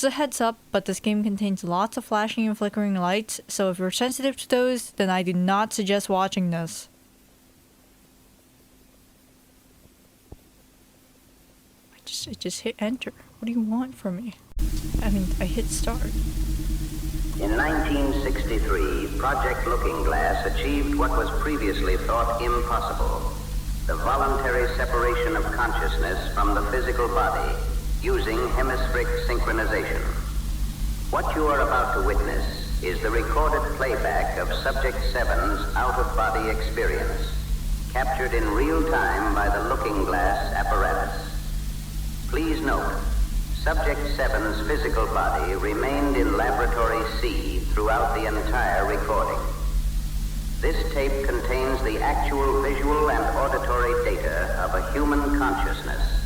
Just a heads up, but this game contains lots of flashing and flickering lights, so if you're sensitive to those, then I do not suggest watching this. I just hit enter. What do you want from me? I mean, I hit start. In 1963, Project Looking Glass achieved what was previously thought impossible: the voluntary separation of consciousness from the physical body using hemispheric synchronization. What you are about to witness is the recorded playback of Subject 7's out-of-body experience, captured in real time by the Looking Glass apparatus. Please note, Subject 7's physical body remained in Laboratory C throughout the entire recording. This tape contains the actual visual and auditory data of a human consciousness,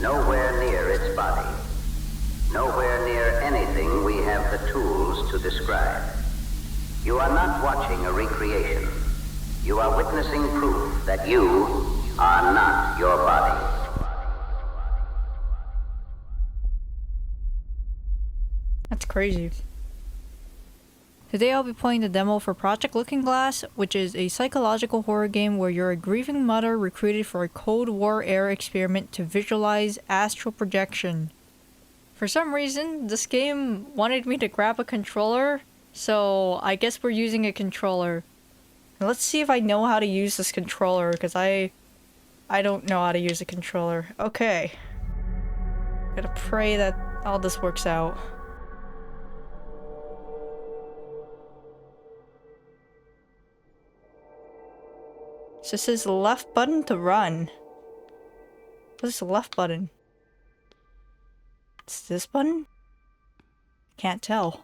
nowhere near its body, nowhere near anything we have the tools to describe. You are not watching a recreation. You are witnessing proof that you are not your body. That's crazy. Today I'll be playing the demo for Project Looking Glass, which is a psychological horror game where you're a grieving mother recruited for a Cold War-era experiment to visualize astral projection. For some reason, this game wanted me to grab a controller, so I guess we're using a controller. Now let's see if I know how to use this controller, because I don't know how to use a controller. Okay. Gotta pray that all this works out. So it says left button to run. What is the left button? It's this button? Can't tell.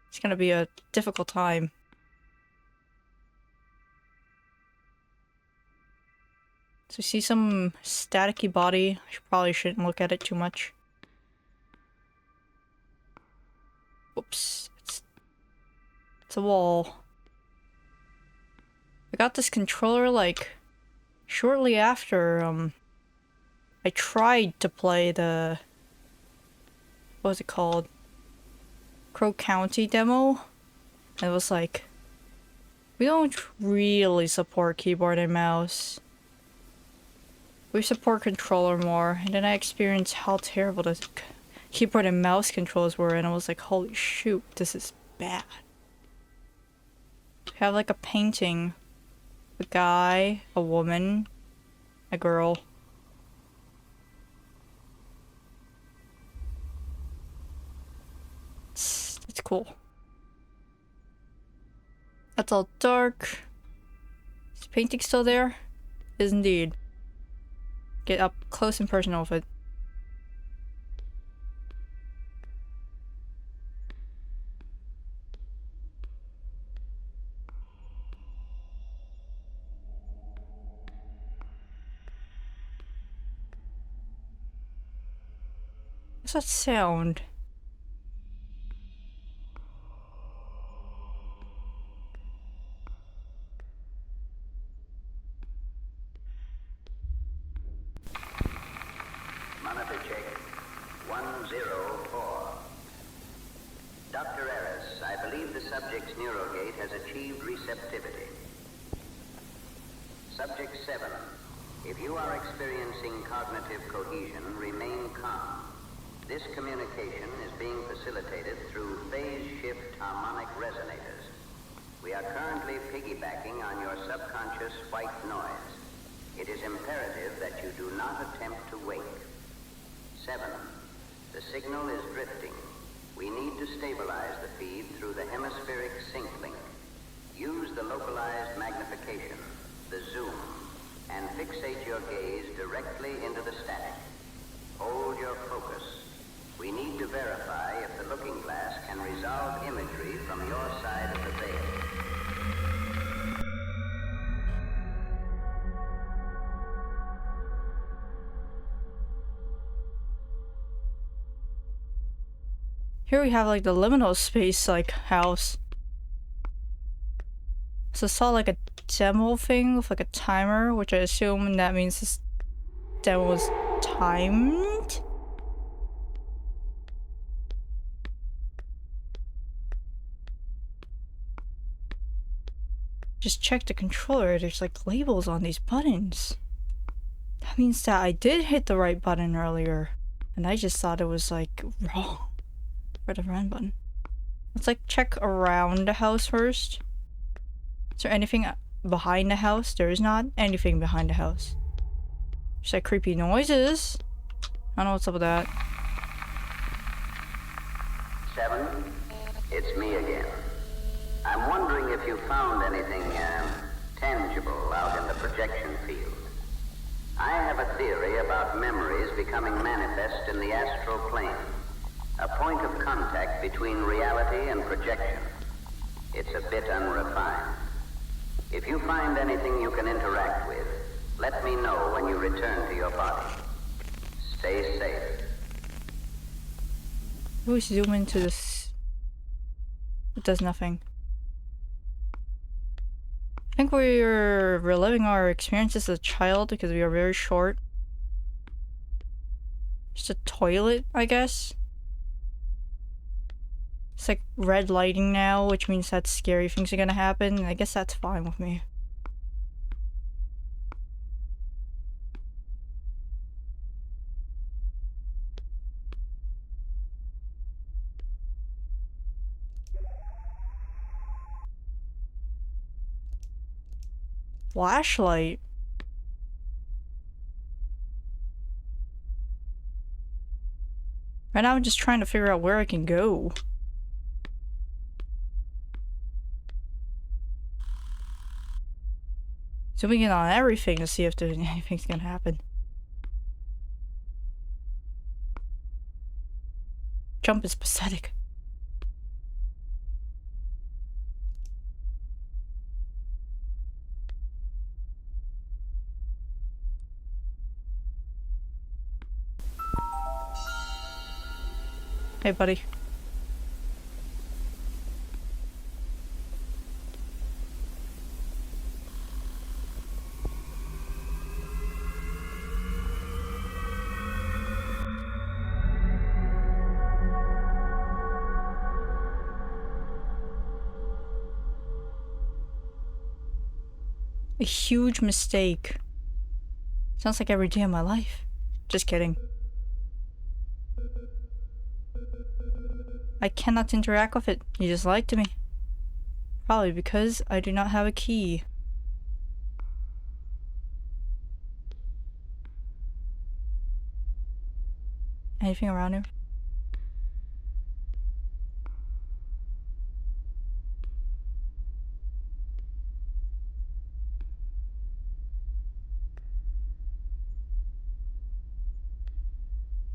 It's gonna be a difficult time. So you see some staticky body. I probably shouldn't look at it too much. Whoops. It's a wall. I got this controller like shortly after I tried to play the, what was it called? Crow County demo. And it was like, we don't really support keyboard and mouse. We support controller more. And then I experienced how terrible the keyboard and mouse controls were, and I was like, holy shoot, this is bad. We have like a painting. A guy, a woman, a girl. It's cool. That's all dark. Is the painting still there? Is indeed. Get up close and personal with it. What's that sound? Monitor check 104. Dr. Harris, I believe the subject's neurogate has achieved receptivity. Subject 7, if you are experiencing cognitive cohesion, remain calm. This communication is being facilitated through phase shift harmonic resonators. We are currently piggybacking on your subconscious white noise. It is imperative that you do not attempt to wake. 7. The signal is drifting. We need to stabilize the feed through the hemispheric sync link. Use the localized magnification, the zoom, and fixate your gaze directly into the static. Hold your focus. We need to verify if the looking glass can resolve imagery from your side of the veil. Here we have like the liminal space like house. So I saw like a demo thing with like a timer, which I assume that means this demo was timed. Just check the controller. There's like labels on these buttons. That means that I did hit the right button earlier. And I just thought it was like wrong for the run button. Let's like check around the house first. Is there anything behind the house? There is not anything behind the house. Just like creepy noises. I don't know what's up with that. 7, it's me again. I'm wondering if you found anything tangible out in the projection field. I have a theory about memories becoming manifest in the astral plane, a point of contact between reality and projection. It's a bit unrefined. If you find anything you can interact with, let me know when you return to your body. Stay safe. We zoom into this. It does nothing. I think we're reliving our experiences as a child because we are very short. Just a toilet, I guess. It's like red lighting now, which means that scary things are gonna happen, and I guess that's fine with me. Flashlight? Right now I'm just trying to figure out where I can go. Zooming in on everything to see if there's anything's gonna happen. Jump is pathetic. Hey, buddy. A huge mistake. Sounds like every day of my life. Just kidding. I cannot interact with it. You just lied to me. Probably because I do not have a key. Anything around here?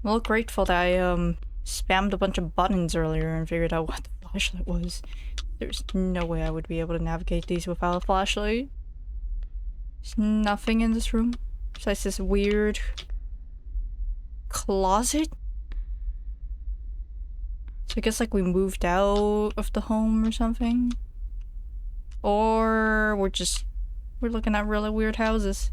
I'm a little grateful that I spammed a bunch of buttons earlier and figured out what the flashlight was. There's no way I would be able to navigate these without a flashlight. There's nothing in this room besides this weird closet. So I guess like we moved out of the home or something. Or we're looking at really weird houses.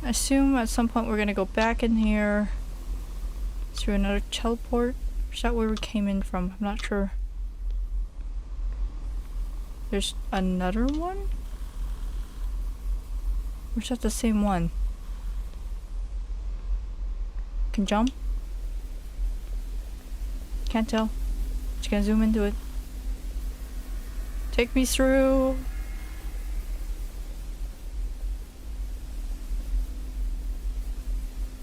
I assume at some point we're gonna go back in here through another teleport. Or is that where we came in from? I'm not sure. There's another one? Or is that the same one? Can jump? Can't tell. Just gonna zoom into it. Take me through.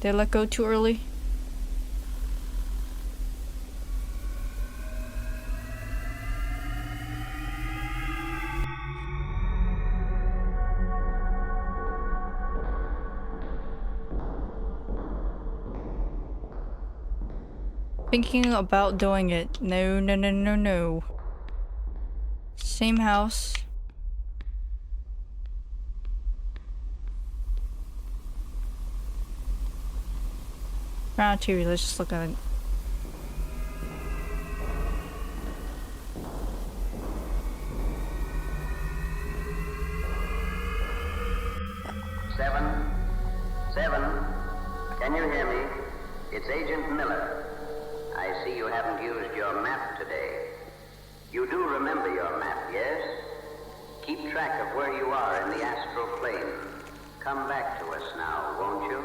Did I let go too early? Thinking about doing it. No, no, no, no, no. Same house. Round two, let's just look at it. Can you hear me? It's Agent Miller. I see you haven't used your map today. You do remember your map, yes? Keep track of where you are in the astral plane. Come back to us now, won't you?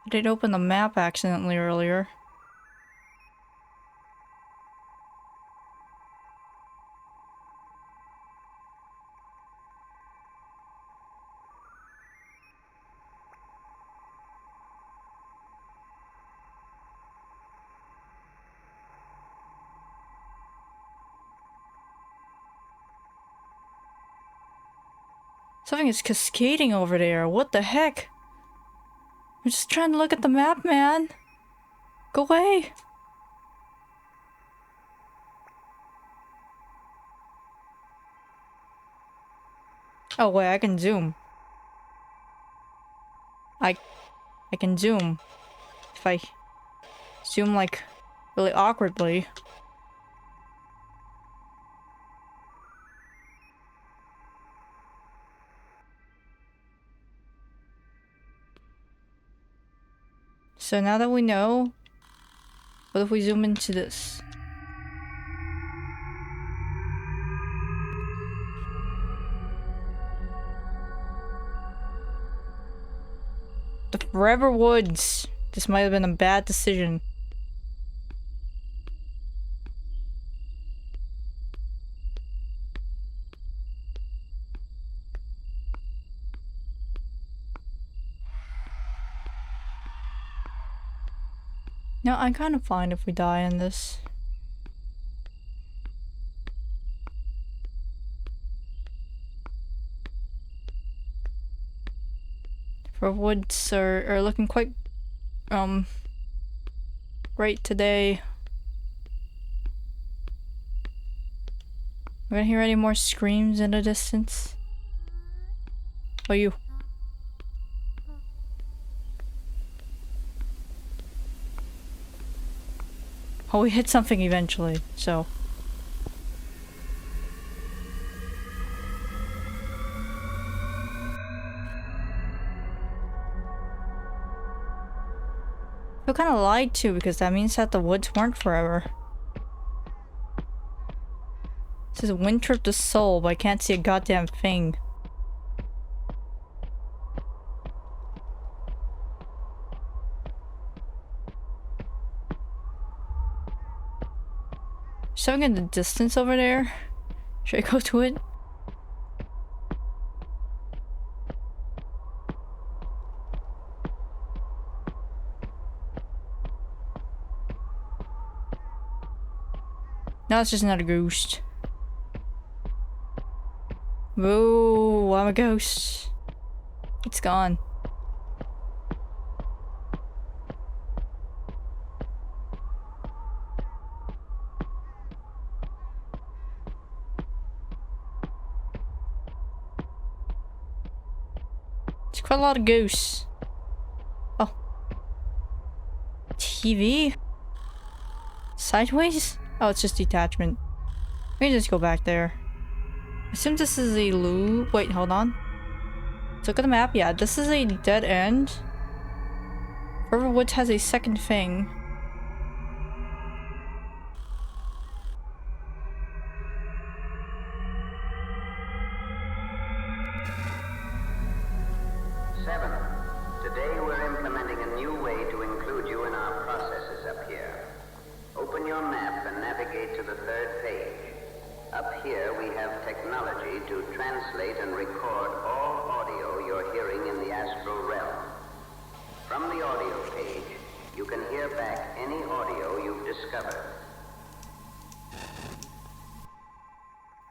I did open the map accidentally earlier. Something is cascading over there. What the heck? I'm just trying to look at the map, man. Go away. Oh wait, I can zoom. I can zoom. If I zoom like really awkwardly. So now that we know, what if we zoom into this? The Forever Woods. This might have been a bad decision. No, I'm kind of fine if we die in this. For woods are looking quite great today. We're gonna hear any more screams in the distance? Oh, you. Oh, we hit something eventually, so. I feel kind of lied to because that means that the woods weren't forever. This is Winter of the Soul, but I can't see a goddamn thing. Something in the distance over there. Should I go to it? No, it's just another ghost. Whoa, I'm a ghost. It's gone. It's quite a lot of ghosts. Oh. TV? Sideways? Oh, it's just detachment. We can just go back there. I assume this is a loop. Wait, hold on. Let's look at the map. Yeah, this is a dead end. Forever Woods has a second thing. Today we're implementing a new way to include you in our processes up here. Open your map and navigate to the third page. Up here we have technology to translate and record all audio you're hearing in the astral realm. From the audio page, you can hear back any audio you've discovered.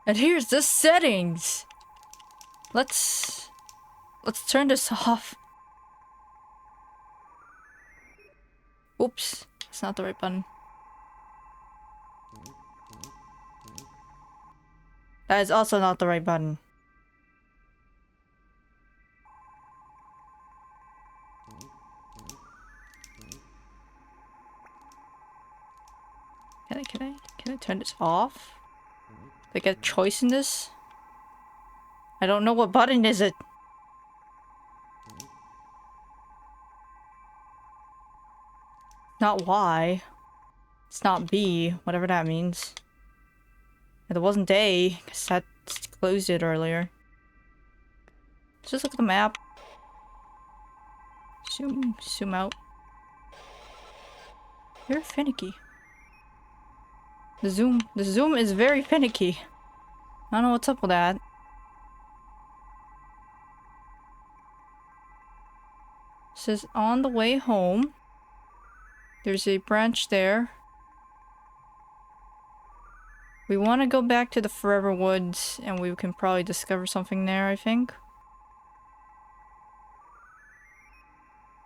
And here's the settings. Let's turn this off. Oops, it's not the right button. That is also not the right button. Can I turn this off? Do I get a choice in this? I don't know what button is it. not Y. It's not B, whatever that means. It wasn't A, because that closed it earlier. Let's just look at the map. Zoom out. You're finicky. The zoom is very finicky. I don't know what's up with that. It says on the way home. There's a branch there. We want to go back to the Forever Woods and we can probably discover something there, I think.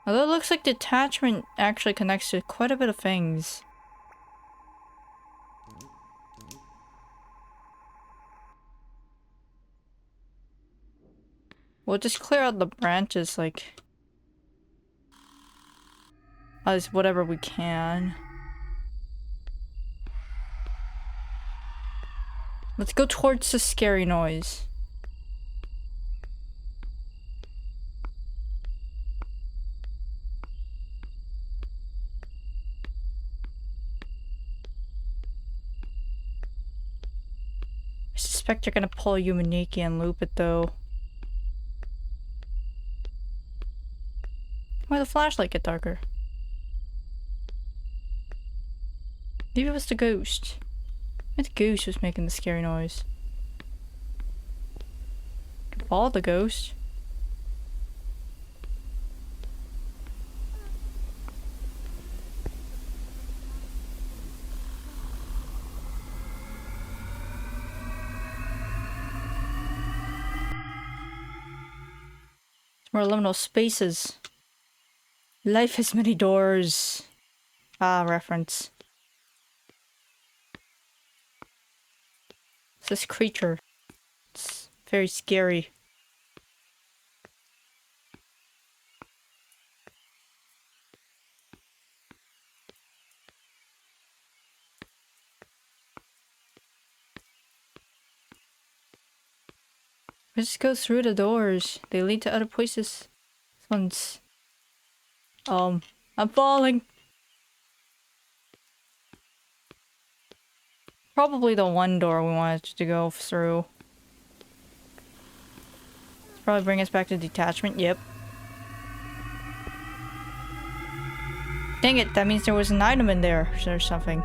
Although it looks like the attachment actually connects to quite a bit of things. We'll just clear out the branches, like... as whatever we can. Let's go towards the scary noise. I suspect you're gonna pull a Yumaniki and loop it though. Why the flashlight get darker? Maybe it was the ghost. Maybe the ghost was making the scary noise. Could follow the ghost. More liminal spaces. Life has many doors. Ah, reference. It's this creature. It's very scary. We just go through the doors. They lead to other places. This one's... I'm falling. Probably the one door we wanted to go through. Probably bring us back to detachment. Yep. Dang it, that means there was an item in there or something.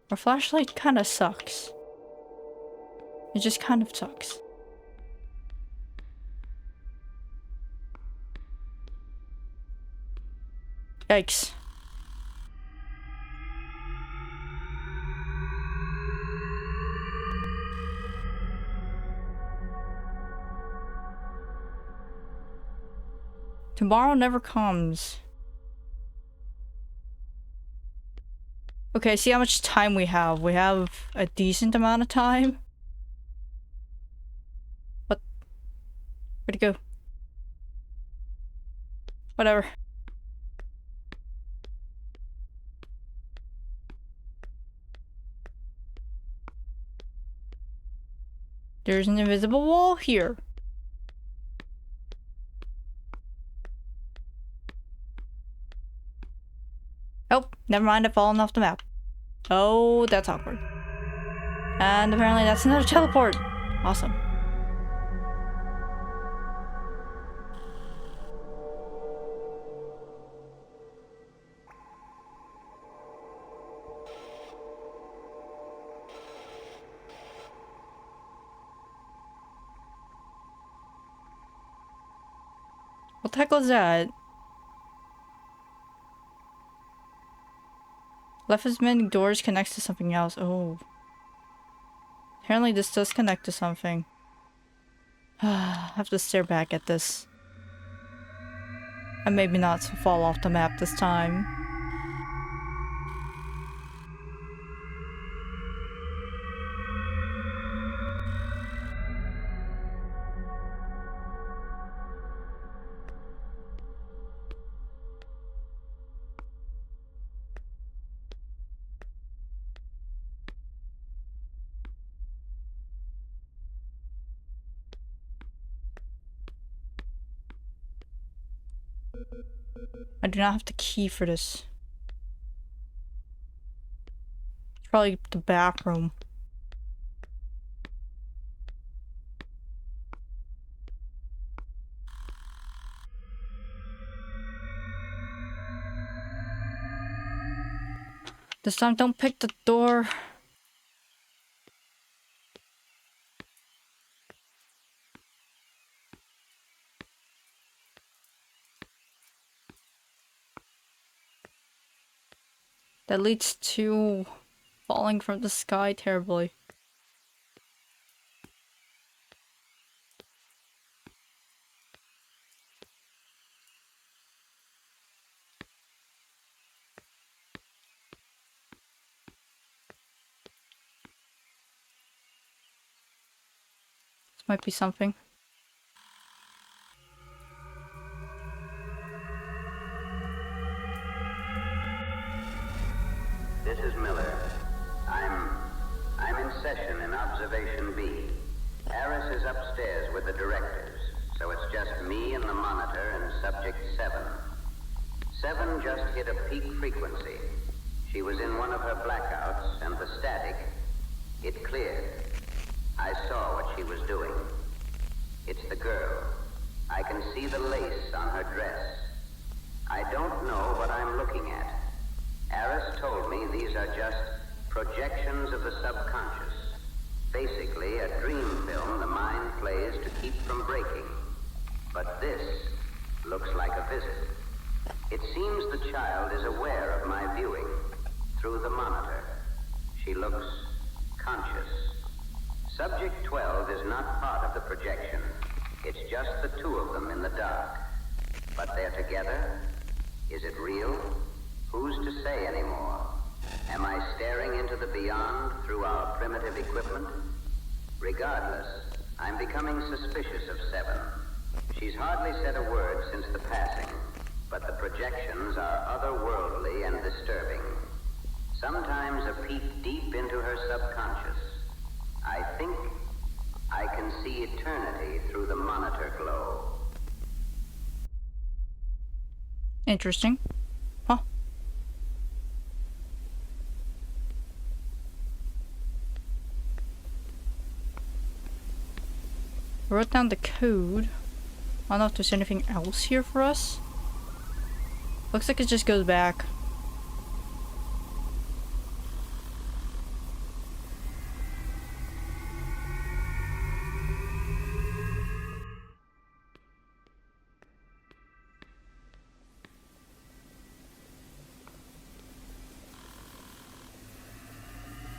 Our flashlight kind of sucks. It just kind of sucks. Yikes. Tomorrow never comes. Okay, see how much time we have. We have a decent amount of time. What? Where'd it go? Whatever. There's an invisible wall here. Oh, never mind, I've fallen off the map. Oh, that's awkward. And apparently that's another teleport. Awesome. What the heck was that? Left as many doors connects to something else. Oh. Apparently this does connect to something. I have to stare back at this. And maybe not fall off the map this time. I do not have the key for this. It's probably the back room. This time, don't pick the door. That leads to falling from the sky terribly. This might be something. This is Miller. I'm in session in Observation B. Harris is upstairs with the directors, so it's just me and the monitor and Subject 7. 7 just hit a peak frequency. She was in one of her blackouts, and the static, it cleared. I saw what she was doing. It's the girl. I can see the lace on her dress. I don't know what I'm looking at. Harris told me these are just projections of the subconscious. Basically, a dream film the mind plays to keep from breaking. But this looks like a visit. It seems the child is aware of my viewing through the monitor. She looks conscious. Subject 12 is not part of the projection. It's just the two of them in the dark. But they're together? Is it real? Who's to say anymore? Am I staring into the beyond through our primitive equipment? Regardless, I'm becoming suspicious of 7. She's hardly said a word since the passing, but the projections are otherworldly and disturbing. Sometimes a peek deep into her subconscious. I think I can see eternity through the monitor glow. Interesting. Huh. I wrote down the code. I don't know if there's anything else here for us. Looks like it just goes back.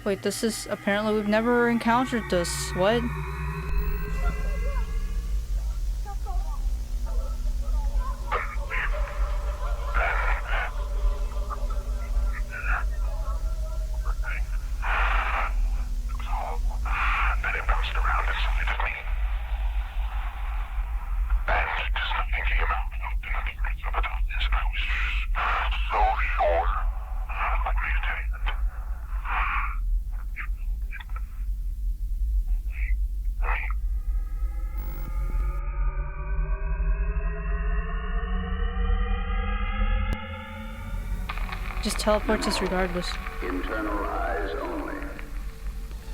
Wait, this is apparently we've never encountered this. What? Just teleports us regardless. Internal eyes only.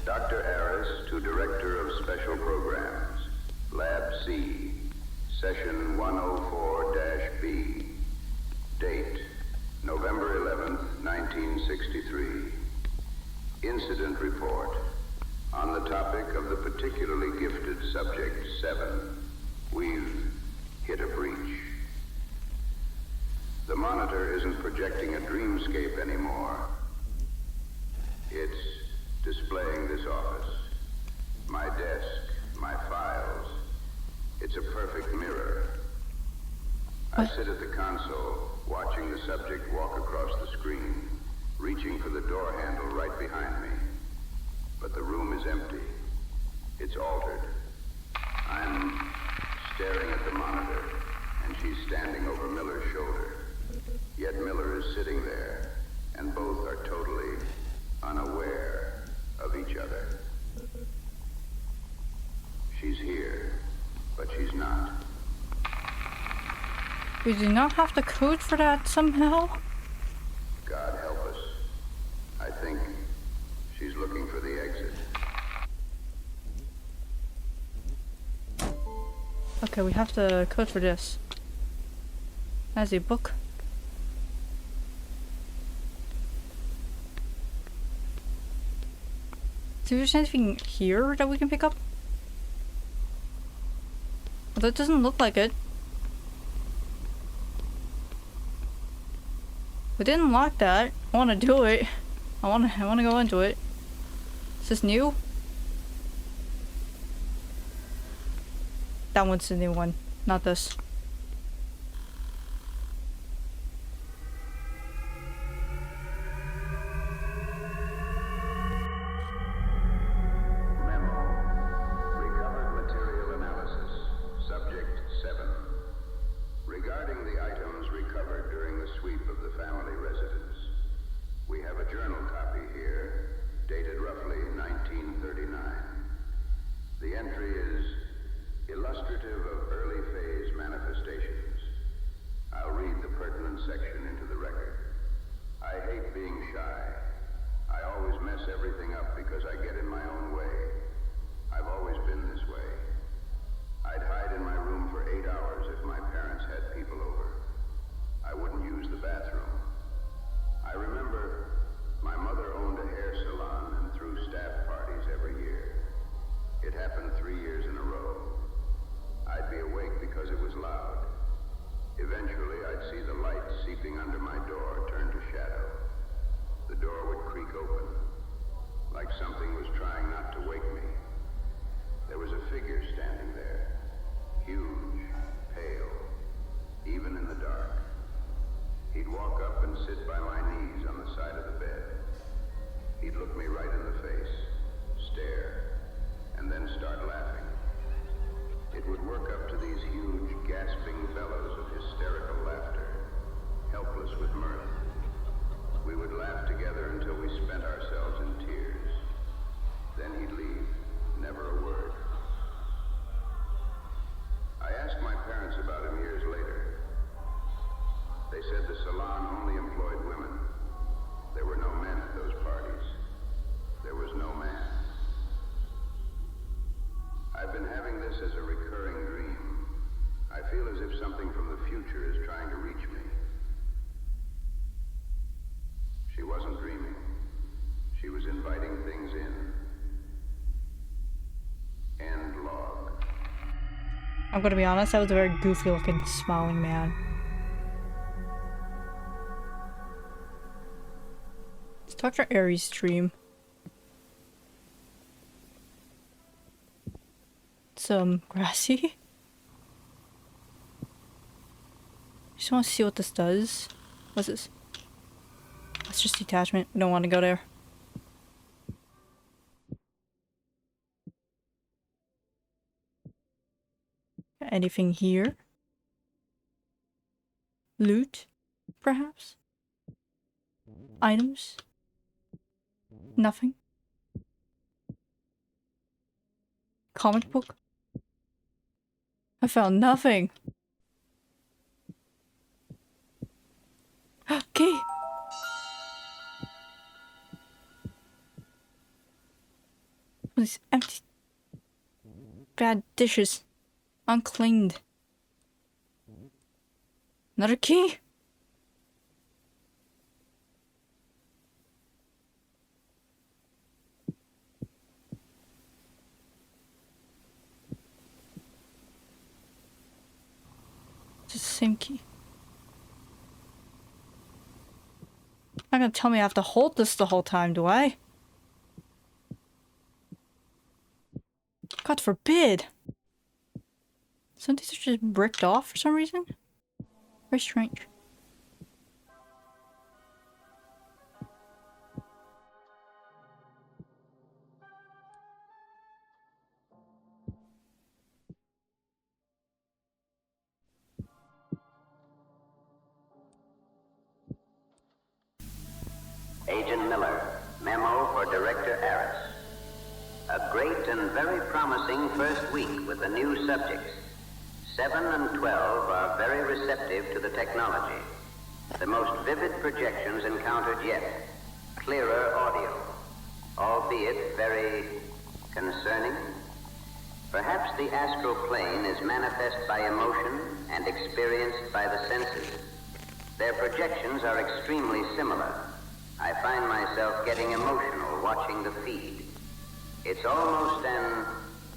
Dr. Harris to Director of Special Programs. Lab C. Session 104-B. Date, November 11th, 1963. Incident report. On the topic of the particularly gifted Subject 7. We've hit a breach. The monitor isn't projecting a dreamscape anymore. It's displaying this office. My desk, my files. It's a perfect mirror. I sit at the console, watching the subject walk across the screen, reaching for the door handle right behind me. But the room is empty. It's altered. I'm staring at the monitor, and she's standing over Miller's shoulder. Yet Miller is sitting there, and both are totally unaware of each other. She's here, but she's not. We do not have the code for that somehow? God help us. I think she's looking for the exit. Okay, we have the code for this. As a book. So there's anything here that we can pick up? Well, that doesn't look like it. We didn't lock that. I want to do it. I want to go into it. Is this new? That one's the new one, not this. I'm gonna be honest, that was a very goofy looking smiling man. It's Dr. Aries' dream. Some grassy. Just want to see what this does. What's this? That's just detachment. We don't want to go there. Anything here? Loot, perhaps? Items? Nothing? Comic book? I found nothing. Okay. These empty, bad dishes. Uncleaned. Another key? It's the same key. Not gonna tell me I have to hold this the whole time, do I? God forbid! Some of these are just bricked off for some reason. Very strange. Agent Miller, memo for Director Aris. A great and very promising first week with the new subjects. 7 and 12 are very receptive to the technology. The most vivid projections encountered yet. Clearer audio, albeit very concerning. Perhaps the astral plane is manifest by emotion and experienced by the senses. Their projections are extremely similar. I find myself getting emotional watching the feed. It's almost an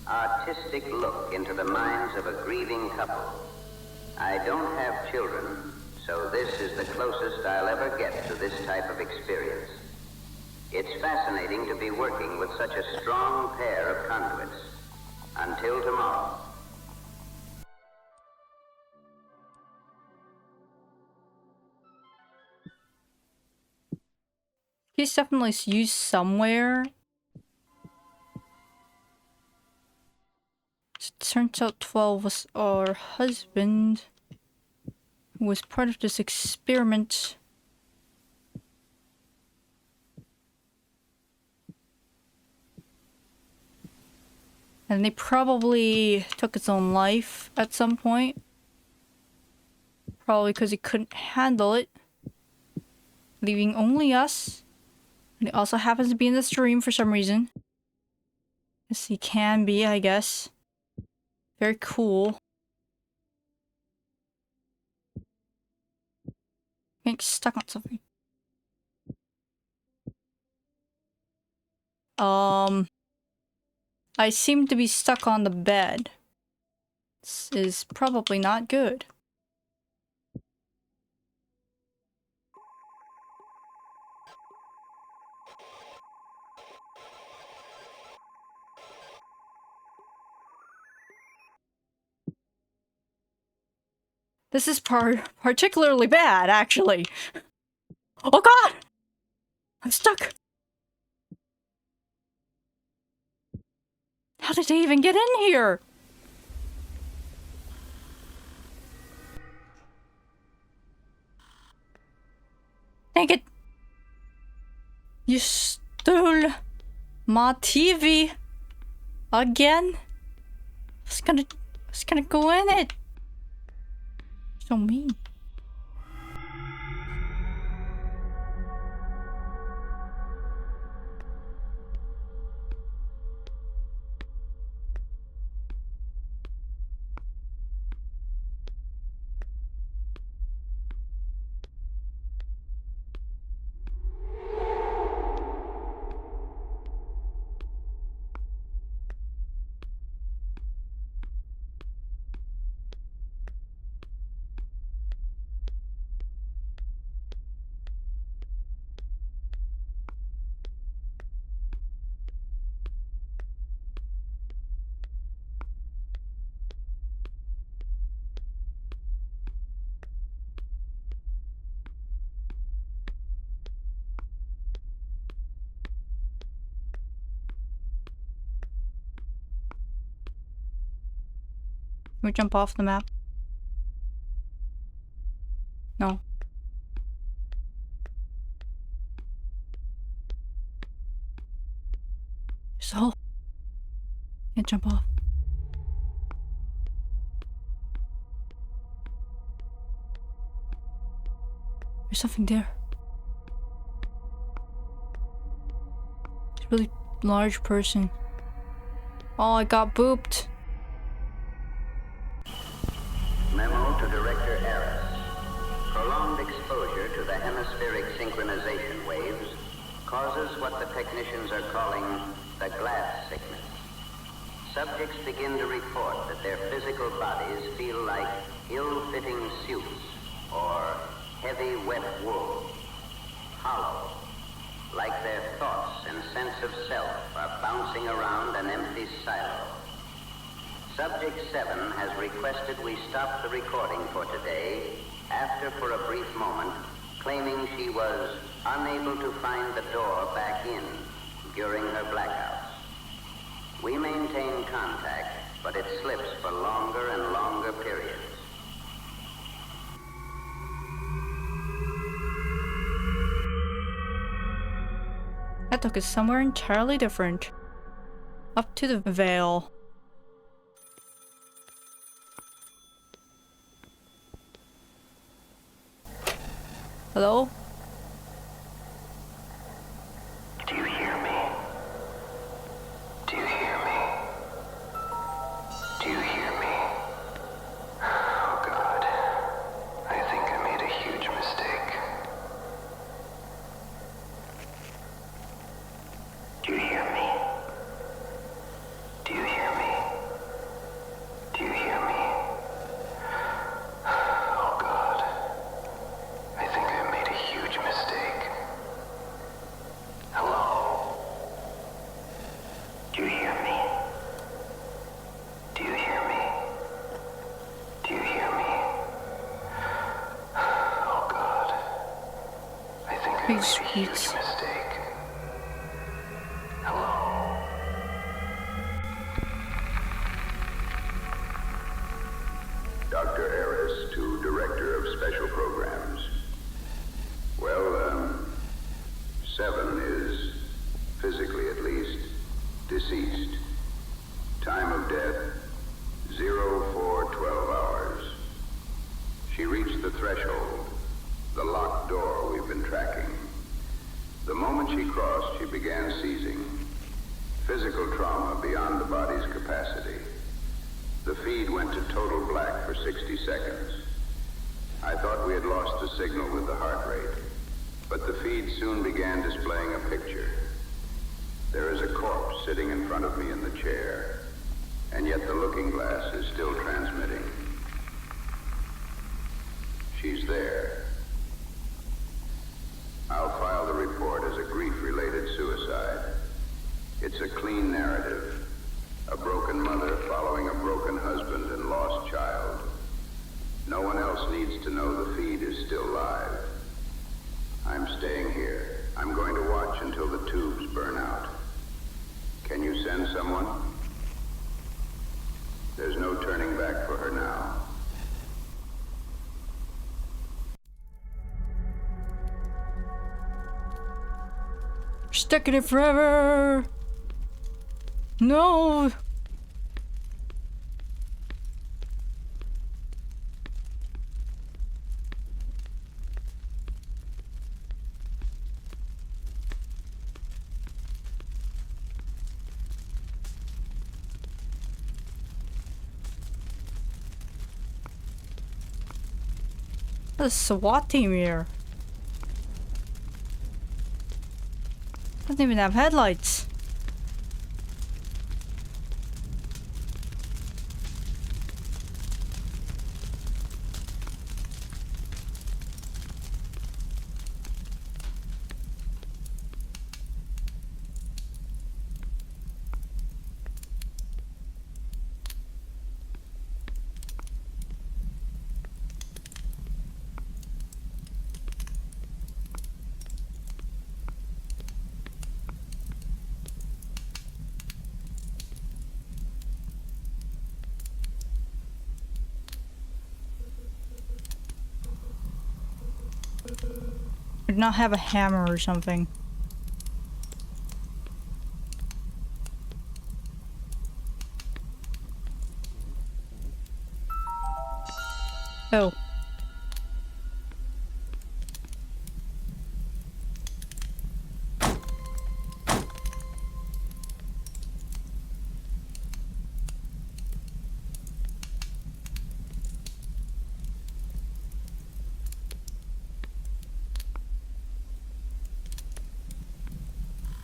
artistic look into the minds of a grieving couple. I don't have children, so this is the closest I'll ever get to this type of experience. It's fascinating to be working with such a strong pair of conduits. Until tomorrow. He's definitely used somewhere. It turns out 12 was our husband, who was part of this experiment. And they probably took his own life at some point. Probably because he couldn't handle it. Leaving only us. And he also happens to be in the stream for some reason. Yes, he can be, I guess. Very cool. Getting stuck on something. I seem to be stuck on the bed. This is probably not good. This is particularly bad, actually. Oh god! I'm stuck! How did they even get in here? Dang it! You stole my TV again? I was gonna go in it. So mean. Can we jump off the map? No. So can't jump off. There's something there. It's a really large person. Oh, I got booped. Memo to Director Harris. Prolonged exposure to the hemispheric synchronization waves causes what the technicians are calling the glass sickness. Subjects begin to report that their physical bodies feel like ill-fitting suits or heavy wet wool, hollow, like their thoughts and sense of self are bouncing around an empty silo. Subject 7 has requested we stop the recording for today after for a brief moment claiming she was unable to find the door back in during her blackouts. We maintain contact, but it slips for longer and longer periods. That took us somewhere entirely different. Up to the veil. Hello? Do you hear me? Do you hear me? Do you hear me? Oh God, I think I made a huge mistake. Do you hear me? Do you hear me? Do you hear me? Oh God, I think I made a huge mistake. Hello? Do you hear me? Do you hear me? Do you hear me? Oh God, I think I made a huge mistake. Hello? Dr. Harris to Director of Special Programs. Well, 7 is, physically at least, deceased. Time of death, 0412 hours. She reached the threshold, the locked door we've been tracking. The moment she crossed, she began seizing. Physical trauma beyond the body's capacity. The feed went to total black for 60 seconds. I thought we had lost the signal with the heart rate, but the feed soon began displaying a picture. There is a corpse sitting in front of me in the chair, and yet the looking glass is still transmitting. She's there. I'll file the report as a grief-related suicide. It's a clean narrative. A broken mother following a broken husband and lost child. No one else needs to know the feed is still live. I'm staying here. I'm going to watch until the tubes burn out. Can you send someone? There's no turning back for her now. Stuck in it forever! No! A SWAT team here. Doesn't even have headlights. Did not have a hammer or something. Oh.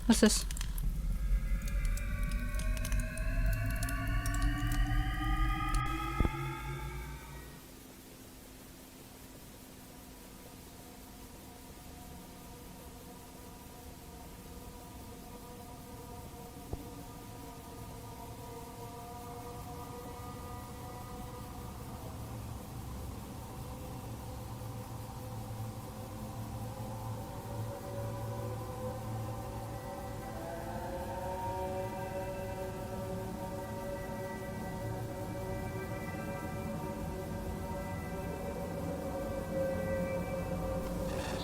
What's this?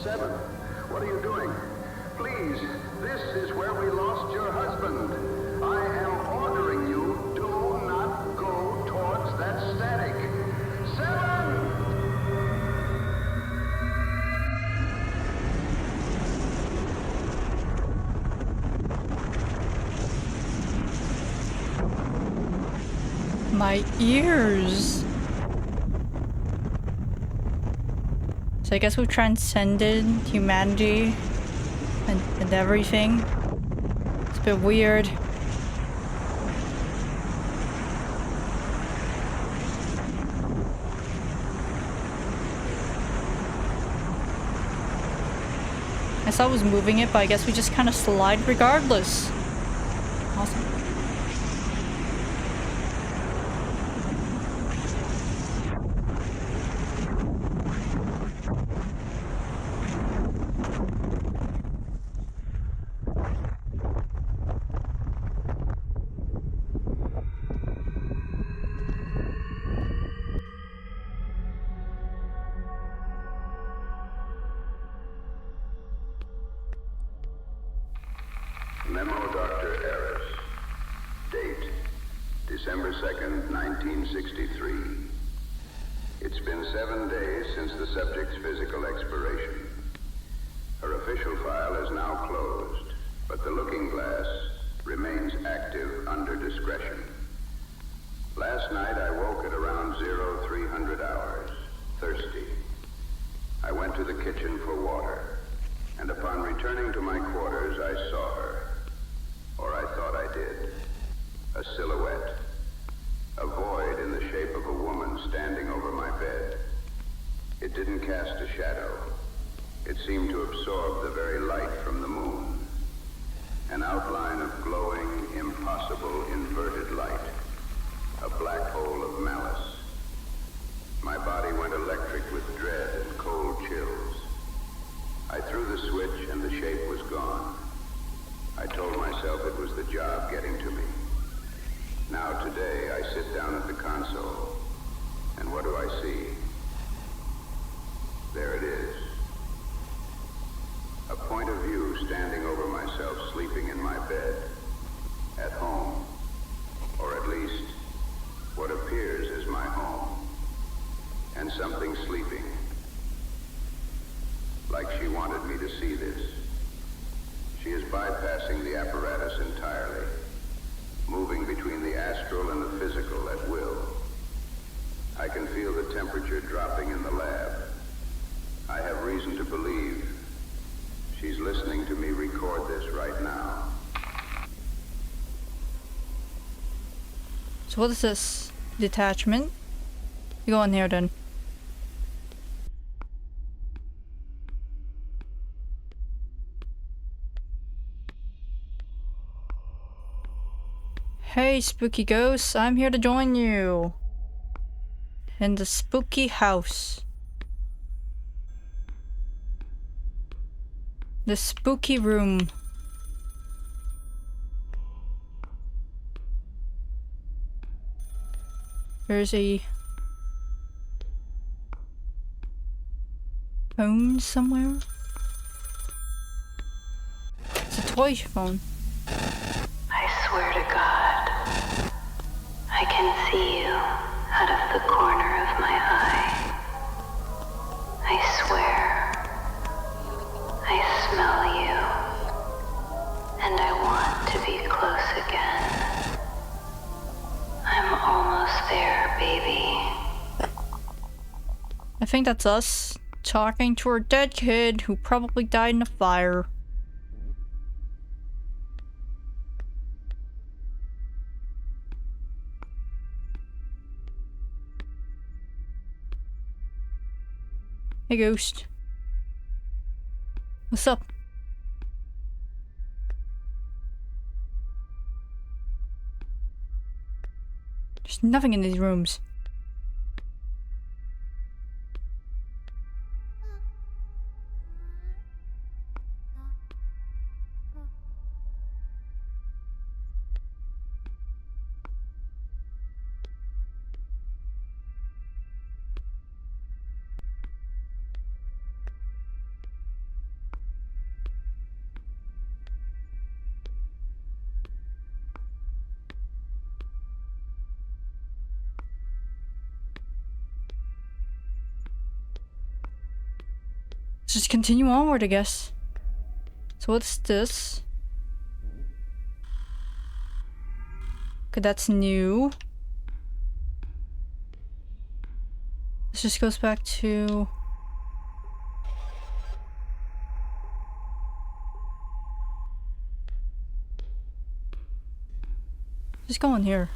Seven, what are you doing? Please, this is where we lost your husband. I am ordering you, do not go towards that static. 7! My ears. So I guess we've transcended humanity and everything. It's a bit weird. I saw I was moving it, but I guess we just kind of slide regardless. Awesome. Memo Dr. Eris. Date, December 2nd, 1963. It's been 7 days since the subject's physical expiration. Her official file is now closed, but the looking glass remains active under discretion. Last night I woke at around 0300 hours, thirsty. I went to the kitchen for water, and upon returning to my quarters I saw her. Or I thought I did. A silhouette. A void in the shape of a woman standing over my bed. It didn't cast a shadow. It seemed to absorb the very light from the moon. An outline of glowing, impossible, inverted light. A black hole of malice. My body went electric with dread and cold chills. I threw the switch and the shape was gone. I told myself it was the job getting to me. Now today I sit down at the console, and what do I see? There it is. A point of view standing over myself sleeping in my bed, at home, or at least what appears as my home, and something sleeping. Like she wanted me to see this. She is bypassing the apparatus entirely, moving between the astral and the physical at will. I can feel the temperature dropping in the lab. I have reason to believe she's listening to me record this right now. So what is this? Detachment? You go in here then. Hey spooky ghosts, I'm here to join you. In the spooky house. The spooky room. There's a phone somewhere. It's a toy phone. I swear to God, I can see you out of the corner of my eye. I swear, I smell you, and I want to be close again. I'm almost there, baby. I think that's us talking to our dead kid who probably died in a fire. Hey ghost. What's up? There's nothing in these rooms. Just continue onward, I guess. So what's this? Okay, that's new. just goes back to... Just go in here.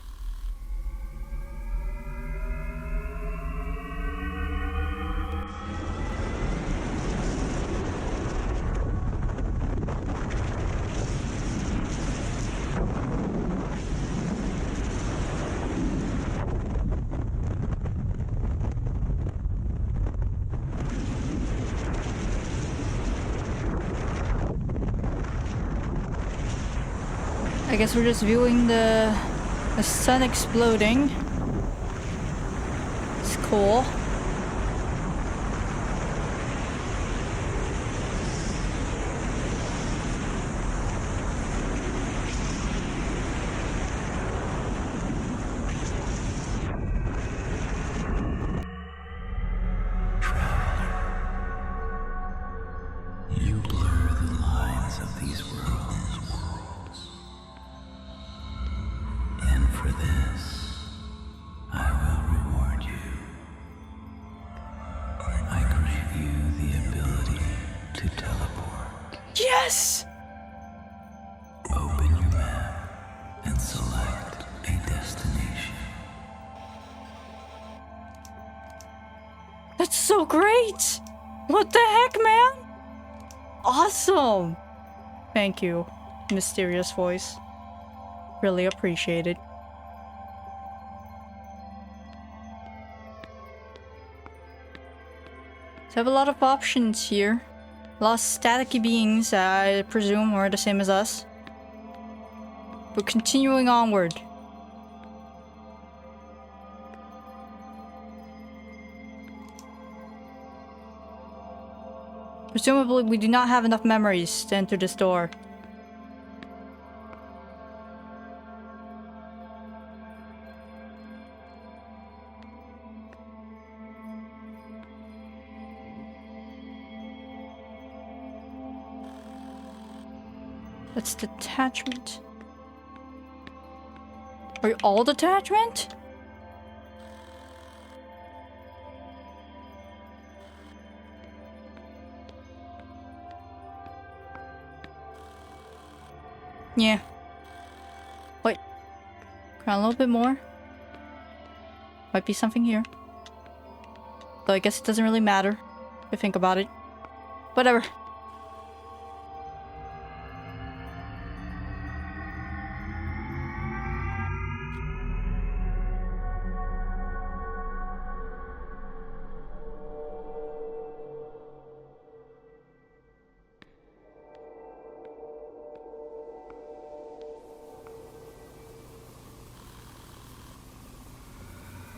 I guess we're just viewing the sun exploding. It's cool. You blur the lines of these worlds. And for this, I will reward you. I grant you the ability to teleport. Yes! Open your map and select a destination. That's so great! What the heck, man? Awesome! Thank you, mysterious voice. Really appreciate it. So I have a lot of options here. Lost staticky beings, I presume, are the same as us. But continuing onward. Presumably, we do not have enough memories to enter this door. That's detachment. Are you all detachment? Yeah. Wait. Got a little bit more. Might be something here. Though I guess it doesn't really matter if I think about it. Whatever.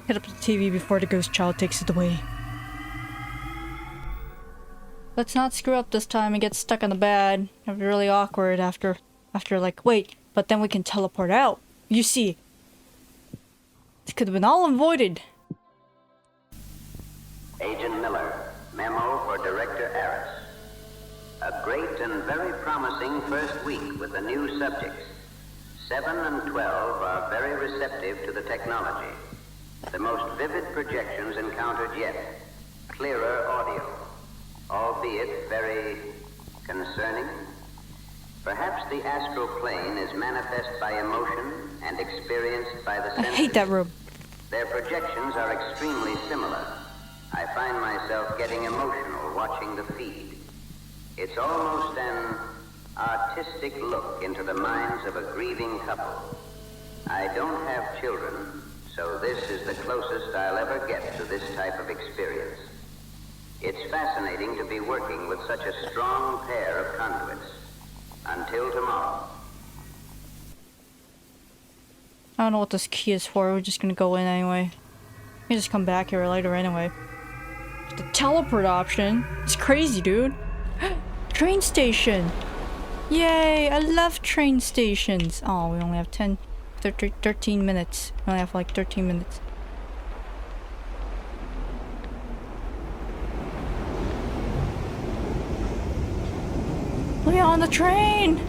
Hit up the TV before the ghost child takes it away. Let's not screw up this time and get stuck on the bed. It'll be really awkward after like, wait, but then we can teleport out. You see, it could have been all avoided. Agent Miller, memo for Director Harris. A great and very promising first week with the new subjects. 7 and 12 are very receptive to the technology. The most vivid projections encountered yet. Clearer audio. Albeit very concerning. Perhaps the astral plane is manifest by emotion and experienced by the I senses. hate that room. Their projections are extremely similar. I find myself getting emotional watching the feed. It's almost an artistic look into the minds of a grieving couple. I don't have children, so this is the closest I'll ever get to this type of experience. It's fascinating to be working with such a strong pair of conduits. Until tomorrow. I don't know what this key is for. We're just gonna go in anyway. We just come back here later anyway. The teleport option. It's crazy, dude. Train station. Yay! I love train stations. Oh, we only have 13 minutes. We only have like 13 minutes. We're on the train!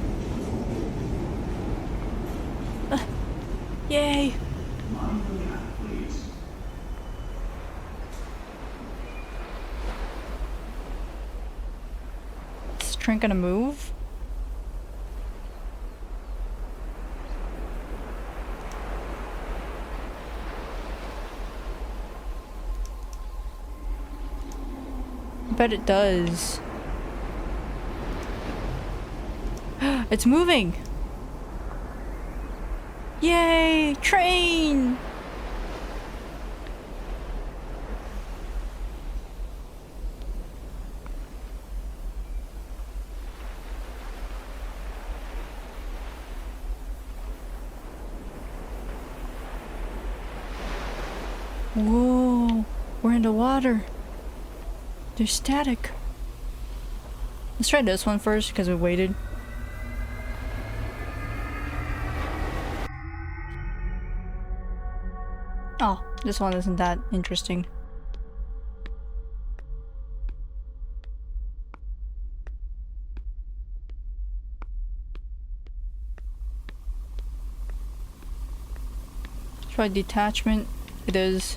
Yay! train gonna move? I bet it does. It's moving! Yay! Train! Whoa! We're in the water. There's static. Let's try this one first because we waited. Oh, this one isn't that interesting. Try detachment. It is.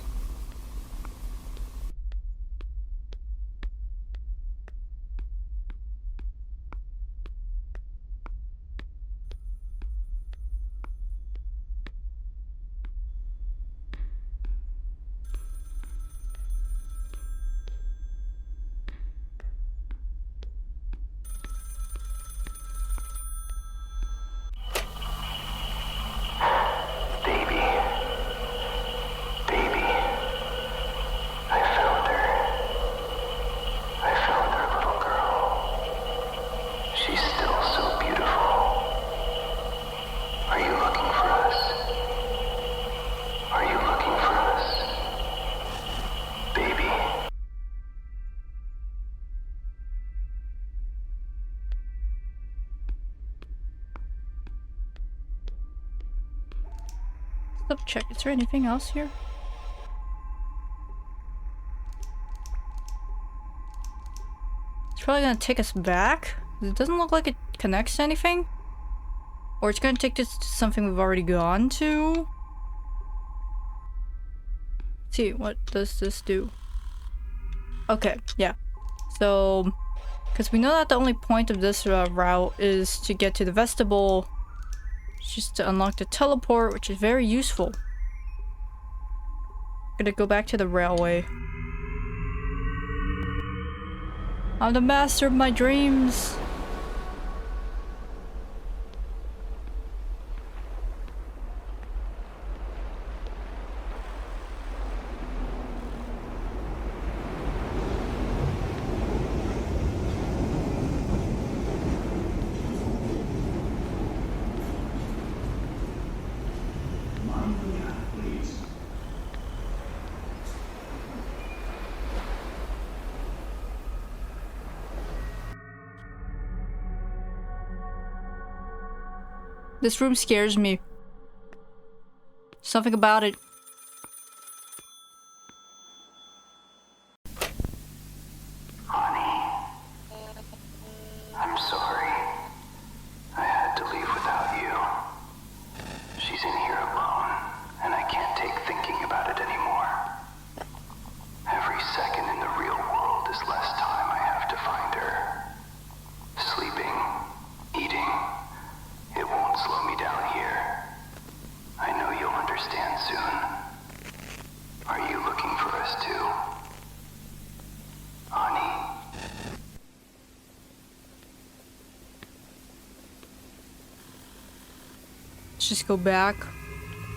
Let's check. Is there anything else here? It's probably gonna take us back. It doesn't look like it connects to anything. Or it's gonna take us to something we've already gone to. Let's see, what does this do? Okay, yeah. So, because we know that the only point of this route is to get to the vestibule. Just to unlock the teleport, which is very useful. Gonna go back to the railway. I'm the master of my dreams. This room scares me. Something about it. Honey, I'm sorry. I had to leave without you. She's in here alone, and I can't take thinking about it anymore. Every second in the real world is less time I have to find her. Sleeping, eating, it won't slow me down here. I know you'll understand soon. Are you looking for us too? Honey? Let's just go back.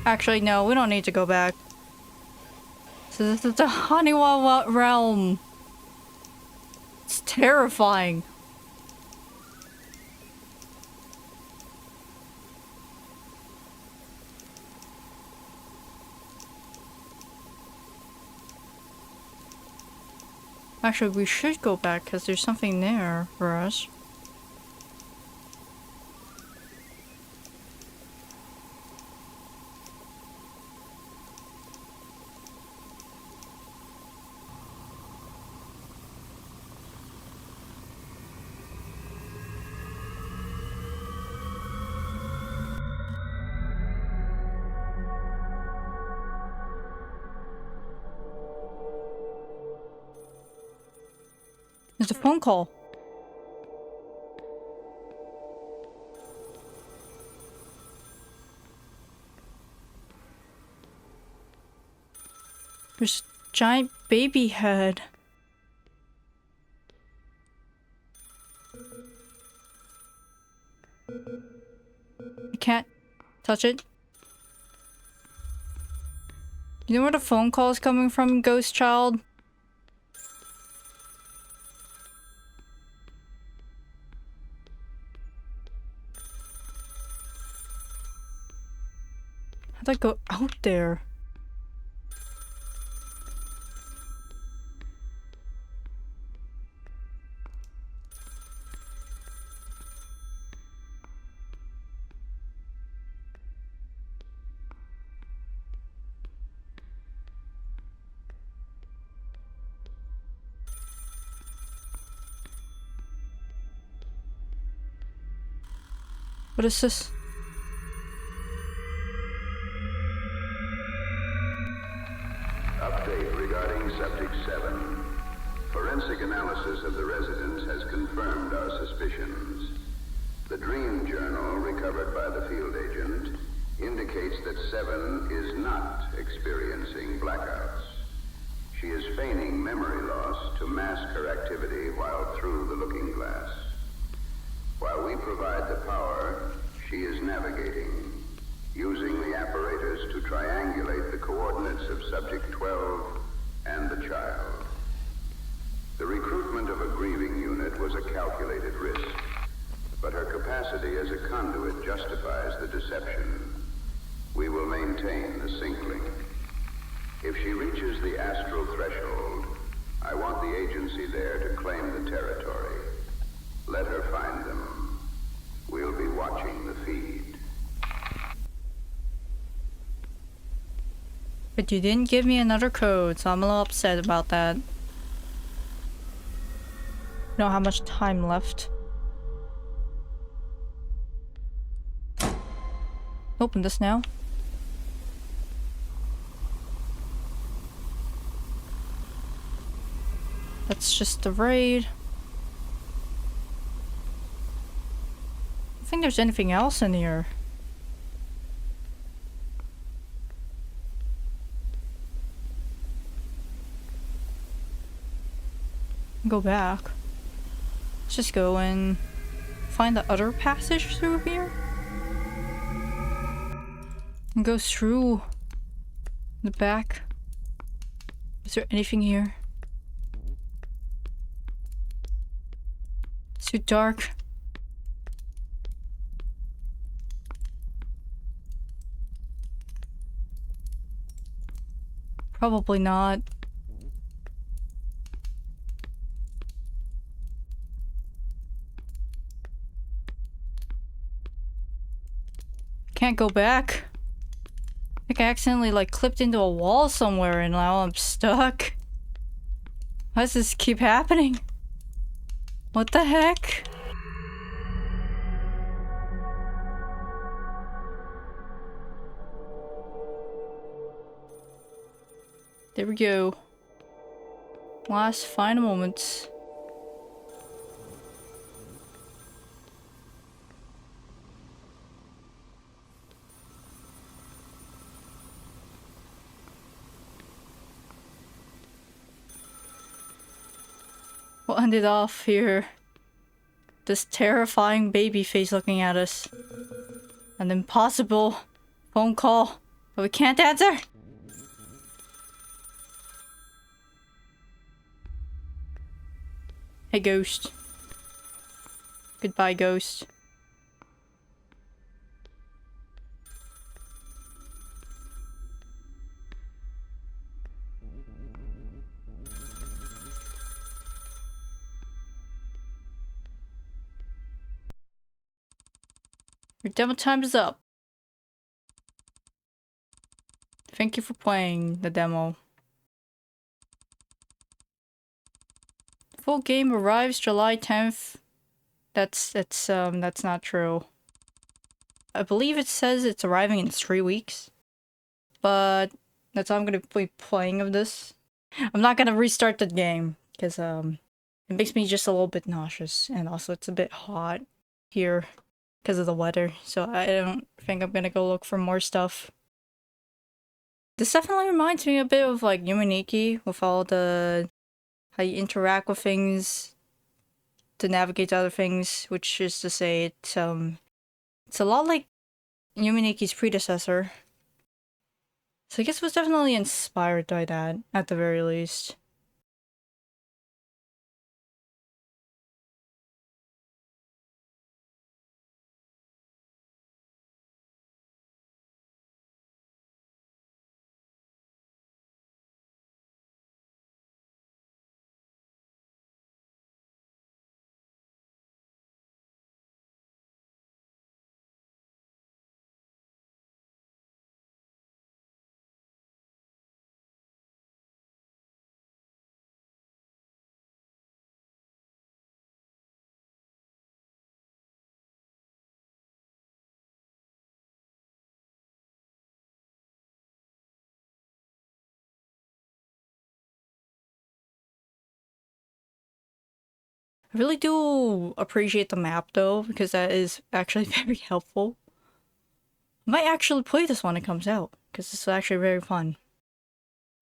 Actually, no, we don't need to go back. So this is the Haniwa realm. It's terrifying. Actually, we should go back because there's something there for us. There's a phone call. There's a giant baby head. I can't touch it. You know where the phone call is coming from, Ghost Child? How'd I go out there? What is this? Update regarding Subject 7. Forensic analysis of the residence has confirmed our suspicions. The dream journal recovered by the field agent indicates that 7 is not experiencing blackouts. She is feigning memory loss to mask her activity while through the looking glass. While we provide the power, she is navigating, using the apparatus to triangulate the coordinates of Subject 12 and the child. The recruitment of a grieving unit was a calculated risk, but her capacity as a conduit justifies the deception. We will maintain the sync link. If she reaches the astral threshold, I want the agency there to claim the territory. Let her find them. We'll be watching the feed. But you didn't give me another code, so I'm a little upset about that. Don't have much time left. Open this now. That's just the raid. I don't think there's anything else in here. Go back. Let's just go and find the other passage through here. And go through the back. Is there anything here? It's too dark. Probably not. Can't go back. I think I accidentally like clipped into a wall somewhere and now I'm stuck. Why does this keep happening? What the heck? There we go. Last final moments. We'll end it off here. This terrifying baby face looking at us. An impossible phone call that we can't answer. Hey, ghost. Goodbye, ghost. Your demo time is up. Thank you for playing the demo. Full game arrives July 10th. That's not true. I believe it says it's arriving in 3 weeks. But that's how I'm gonna be playing of this. I'm not gonna restart the game because it makes me just a little bit nauseous, and also it's a bit hot here because of the weather. So I don't think I'm gonna go look for more stuff. This definitely reminds me a bit of like Yumaniki with all the how you interact with things to navigate to other things, which is to say it's a lot like Yumaniki's predecessor. So I guess it was definitely inspired by that, at the very least. I really do appreciate the map though, because that is actually very helpful. I might actually play this when it comes out, because it's actually very fun.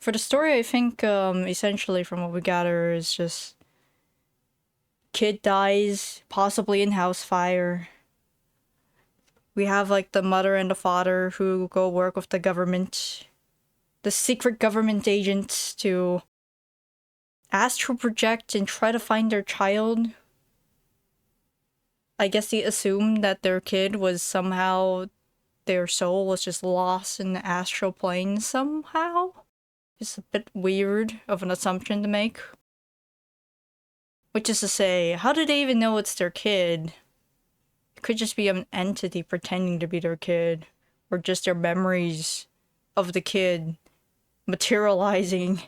For the story, I think essentially from what we gather is just kid dies, possibly in house fire. We have like the mother and the father who go work with the government, the secret government agents to astral project and try to find their child. I guess they assumed that their kid was somehow, their soul was just lost in the astral plane somehow. It's a bit weird of an assumption to make. Which is to say, how do they even know it's their kid? It could just be an entity pretending to be their kid, or just their memories of the kid materializing.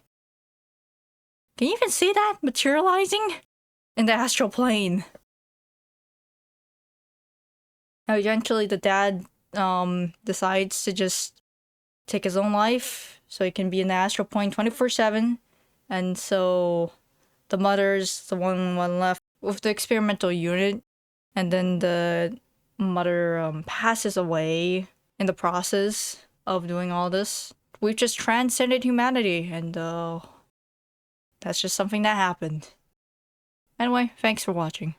Can you even see that? Materializing? In the astral plane. Now eventually the dad decides to just take his own life so he can be in the astral plane 24/7. And so the mother's the one left with the experimental unit, and then the mother passes away in the process of doing all this. We've just transcended humanity, and that's just something that happened. Anyway, thanks for watching.